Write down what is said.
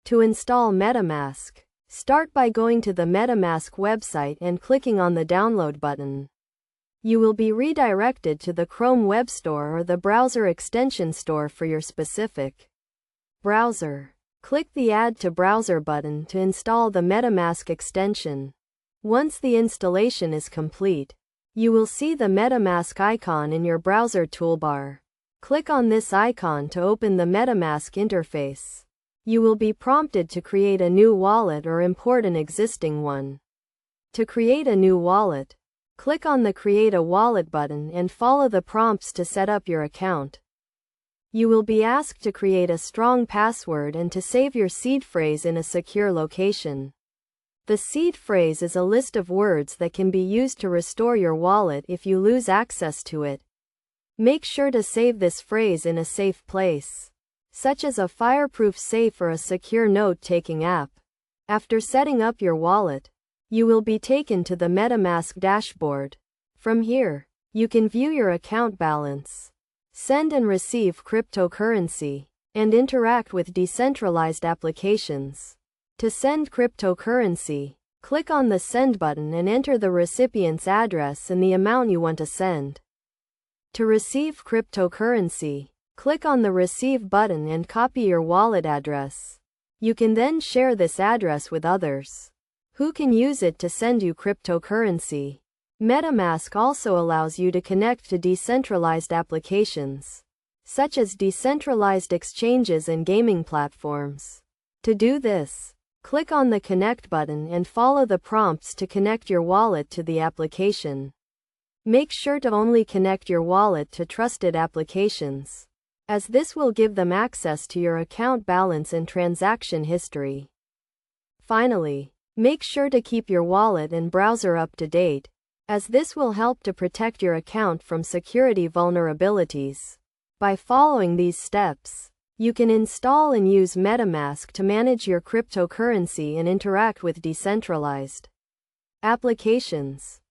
To install MetaMask, start by going to the MetaMask website and clicking on the download button. You will be redirected to the Chrome Web Store or the browser extension store for your specific browser. Click the Add to Browser button to install the MetaMask extension. Once the installation is complete, you will see the MetaMask icon in your browser toolbar. Click on this icon to open the MetaMask interface. You will be prompted to create a new wallet or import an existing one. To create a new wallet, click on the Create a Wallet button and follow the prompts to set up your account. You will be asked to create a strong password and to save your seed phrase in a secure location. The seed phrase is a list of words that can be used to restore your wallet if you lose access to it. Make sure to save this phrase in a safe place, such as a fireproof safe or a secure note-taking app. After setting up your wallet, you will be taken to the MetaMask dashboard. From here, you can view your account balance, send and receive cryptocurrency, and interact with decentralized applications. To send cryptocurrency, click on the Send button and enter the recipient's address and the amount you want to send. To receive cryptocurrency, click on the Receive button and copy your wallet address. You can then share this address with others who can use it to send you cryptocurrency. MetaMask also allows you to connect to decentralized applications, such as decentralized exchanges and gaming platforms. To do this, click on the Connect button and follow the prompts to connect your wallet to the application. Make sure to only connect your wallet to trusted applications, as this will give them access to your account balance and transaction history. Finally, make sure to keep your wallet and browser up to date, as this will help to protect your account from security vulnerabilities. By following these steps, you can install and use MetaMask to manage your cryptocurrency and interact with decentralized applications.